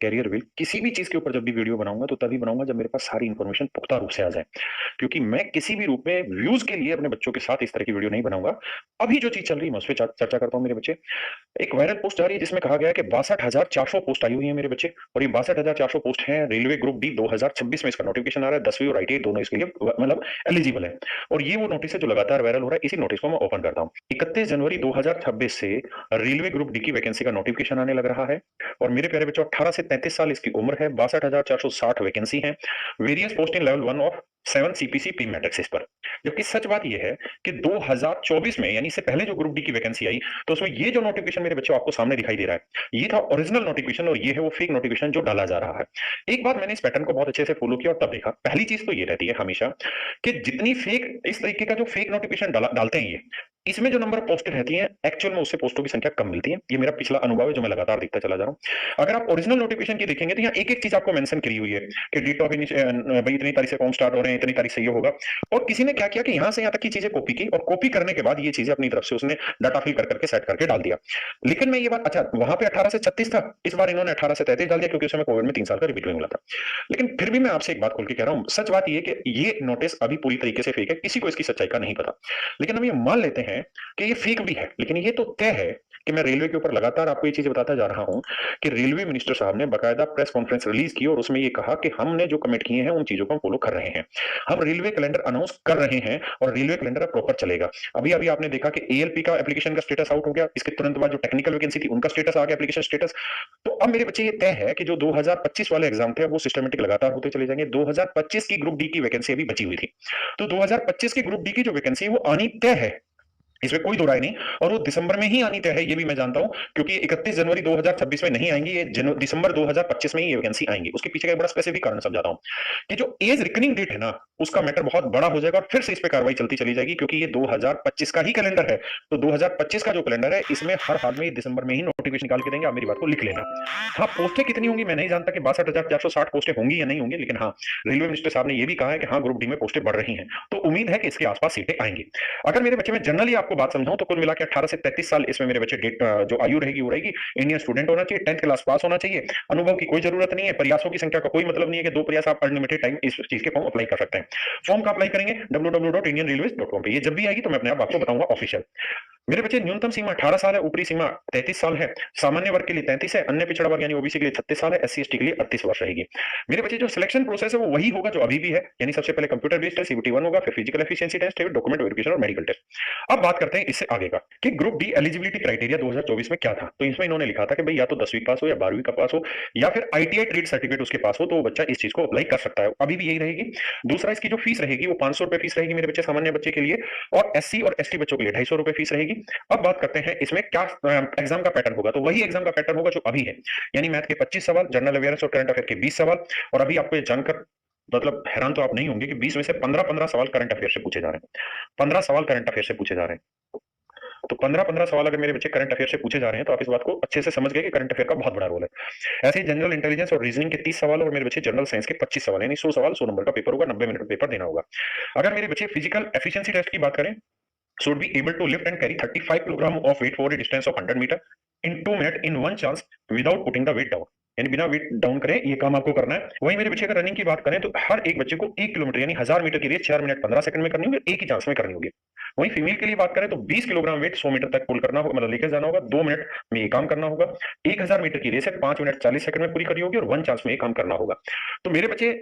Career will किसी भी चीज के ऊपर जब भी वीडियो बनाऊंगा तो तभी बनाऊंगा जब मेरे पास सारी इंफॉर्मेशन पुख्ता रूप से आ जाए। क्योंकि मैं किसी भी रूप में व्यूज के लिए अपने बच्चों के साथ इस तरह की वीडियो नहीं बनाऊंगा। अभी जो चीज चल रही है मैं उस पर चर्चा करता हूँ मेरे बच्चे। एक वायरल पोस्ट आ रही है जिसमें कहा गया है कि 62,400 पोस्ट आई हुई है मेरे बच्चे। और ये 62,400 पोस्ट है रेलवे ग्रुप डी 2026 में इसका नोटिफिकेशन आ रहा है। 10वीं और ITI दोनों इसके लिए मतलब एलिजिबल है। और ये वो नोटिस है जो लगातार वायरल हो रहा है। इसी नोटिस को मैं ओपन करता हूँ। 31 जनवरी 2026 से रेलवे ग्रुप डी की वैकेंसी का नोटिफिकेशन आने लग रहा है। और मेरे प्यारे बच्चों 18 से 33 साल इसकी उम्र है। 62,460 वैकेंसी है। Various post in level 1 of 7 CPC P matrix इस पर। जबकि सच बात यह है कि 2024 में यानी इससे पहले जो ग्रुप डी की वैकेंसी आई तो उसमें ये जो नोटिफिकेशन मेरे बच्चों आपको सामने दिखाई दे रहा है ये था ओरिजिनल नोटिफिकेशन और ये है वो फेक नोटिफिकेशन जो डाला जा रहा है। एक बार मैंने इस पैटर्न को बहुत अच्छे से फॉलो किया और तब देखा पहली चीज तो ये रहती है हमेशा कि जितनी फेक इस तरीके का जो फेक नोटिफिकेशन डालते हैं ये इसमें जो नंबर पोस्टेड रहती है एक्चुअल में उससे पोस्टों की संख्या कम मिलती है। ये मेरा पिछला अनुभव है जो मैं लगातार देखता चला जा रहा हूं। अगर आप ओरिजिनल नोटिफिकेशन की देखेंगे तो यहाँ एक एक चीज आपको मेंशन करी हुई है कि डेट ऑफ भाई इतनी तारीख से फॉर्म स्टार्ट हो रहे हैं इतनी तारीख से ये होगा। और किसी ने क्या किया कि यहां से यहां तक की चीजें कॉपी की और कॉपी करने के बाद ये चीजें अपनी तरफ से उसने डाटा फिल कर करके सेट करके डाल दिया। लेकिन मैं ये बात अच्छा वहां पे 18 से 36 था। इस बार इन्होंने 18 से 33 डाल दिया क्योंकि उसमें कोविड में 3 साल का रिपीट मिला था। लेकिन फिर भी मैं आपसे एक बात खोल के कह रहा हूं सच बात यह कि ये नोटिस अभी पूरी तरीके से फेक है। किसी को इसकी सच्चाई का नहीं पता। लेकिन हम ये मान लेते हैं कि ये फेक भी है। लेकिन ये तो तय है कि मैं रेलवे के ऊपर लगातार आपको ये चीजें बताता जा रहा हूं कि रेलवे मिनिस्टर साहब ने बाकायदा प्रेस कॉन्फ्रेंस रिलीज की और उसमें ये कहा कि हमने जो कमिट किए हैं उन चीजों को हम फॉलो कर रहे हैं। हम रेलवे कैलेंडर अनाउंस कर रहे हैं और रेलवे कैलेंडर प्रॉपर चलेगा। अभी अभी आपने देखा कि ALP का एप्लीकेशन का स्टेटस आउट हो गया। इसके तुरंत बाद जो टेक्निकल वैकेंसी थी उनका स्टेटस आ गया एप्लीकेशन स्टेटस। तो अब मेरे बच्चे ये तय है कि जो 2025 वाले एग्जाम थे वो सिस्टमेटिक लगातार होते चले जाएंगे। 2025 की ग्रुप डी की वैकेंसी अभी बची हुई थी। तो 2025 की ग्रुप डी की जो वैकेंसी है वो आनी तय है। इसमें कोई दो राय नहीं। और वो दिसंबर में ही आनी तय है ये भी मैं जानता हूं क्योंकि 31 जनवरी 2026 में नहीं आएंगी ये दिसंबर 2025 में ही ये वैकेंसी आएंगी। उसके पीछे का एक बड़ा स्पेसिफिक कारण समझाता हूं कि जो एज रिकनिंग डेट है ना उसका मैटर बहुत बड़ा हो जाएगा और फिर से इस पे कार्रवाई चलती चली जाएगी क्योंकि ये 2025 का ही कैलेंडर है। तो 2025 का जो कैलेंडर है इसमें हर हाल में दिसंबर में ही नोटिफिकेशन निकाल के देंगे। आप मेरी बात को लिख लेना। हाँ पोस्टें कितनी होंगी मैं नहीं जानता कि 62,460 पोस्टें होंगी या नहीं होंगी। लेकिन हाँ रेलवे मिनिस्टर साहब ने यह भी कहा है कि हाँ ग्रुप डी में पोस्टें बढ़ रही हैं। तो उम्मीद है कि इसके आसपास सीटें आएंगी। अगर मेरे बच्चे में जनरली आपको बात समझाऊं तो कुल मिला के 18 से 33 साल इसमें मेरे बच्चे डेट जो आयु रहेगी वो रहेगी। इंडियन स्टूडेंट होना चाहिए। 10th क्लास पास होना चाहिए। अनुभव की कोई जरूरत नहीं है। प्रयासों की संख्या का कोई मतलब नहीं है कि 2 प्रयास आप अनलिमिटेड टाइम इस चीज के फॉर्म अप्लाई कर सकते हैं। फॉर्म का अप्लाई करेंगे www.indianrailways.com पे। ये जब भी आएगी तो मैं अपने आप आपको बताऊंगा ऑफिशियल। मेरे बच्चे न्यूनतम सीमा 18 साल है। ऊपरी सीमा 33 साल है। सामान्य वर्ग के लिए 33 है। अन्य पिछड़ा वर्ग यानी OBC के लिए 36 साल है। SC ST के लिए 38 वर्ष रहेगी। मेरे बच्चे जो सिलेक्शन प्रोसेस है वो वही होगा जो अभी भी है। यानी सबसे पहले कंप्यूटर बेस्ड है CBT 1 होगा फिर फिजिकल एफिशिएंसी टेस्ट है डॉक्यूमेंट वेरिफिकेशन और मेडिकल टेस्ट। अब बात करते हैं इससे आगे का कि ग्रुप डी एलिजिबिलिटी क्राइटेरिया 2024 में क्या था। तो इसमें इन्होंने लिखा था कि भाई या तो 10वीं पास हो या 12वीं का पास हो या फिर ITI ट्रेड सर्टिफिकेट उसके पास हो तो वो बच्चा इस चीज को अप्लाई कर सकता है। अभी भी यही रहेगी। दूसरा इसकी जो फीस रहेगी वो 500 रुपए फीस रहेगी मेरे बच्चे सामान्य बच्चे के लिए। और SC और ST बच्चों के लिए 250 रुपए फीस रहेगी। अब बात करते हैं इसमें क्या एग्जाम का पैटर्न होगा। तो वही एग्जाम का पैटर्न होगा जो अभी है। यानी मैथ के 25 सवाल जनरल अवेयरनेस और करंट अफेयर के 20 सवाल। और अभी आपको ये जानकर मतलब हैरान तो आप नहीं होंगे कि 20 में से 15-15 सवाल करंट अफेयर से पूछे जा रहे हैं। 15 सवाल करंट अफेयर से पूछे जा रहे हैं। तो 15-15 सवाल अगर मेरे बच्चे करंट अफेयर से पूछे जा रहे हैं तो आप इस बात को अच्छे से समझ गए कि करंट अफेयर का बहुत बड़ा रोल है। ऐसे ही जनरल इंटेलिजेंस और रीजनिंग के 30 सवाल और मेरे बच्चे जनरल साइंस के 25 सवाल यानी 100 सवाल 100 नंबर का पेपर होगा। 90 मिनट में पेपर देना होगा। अगर मेरे बच्चे फिजिकल एफिशिएंसी टेस्ट की बात करें should be able to lift and carry 35 kilogram of weight for a distance of 100 metre in 2 minute in one chance without putting the weight down। यानी बिना वेट डाउन करे ये काम आपको करना है। वहीं मेरे बच्चे का रनिंग की बात करें तो हर एक बच्चे को 1 किलोमीटर यानी 1000 मीटर की रेस 4 मिनट 15 सेकंड में करनी होगी। एक ही चांस में करनी होगी। वहीं फीमेल के लिए बात करें तो 20 किलोग्राम वेट 100 मीटर तक पुल करना होगा मतलब लेकर जाना होगा। 2 मिनट में ये काम करना होगा। 1000 मीटर की रेस है 5 मिनट 40 सेकंड में पूरी करनी होगी और वन चांस में ये काम करना होगा। तो मेरे बच्चे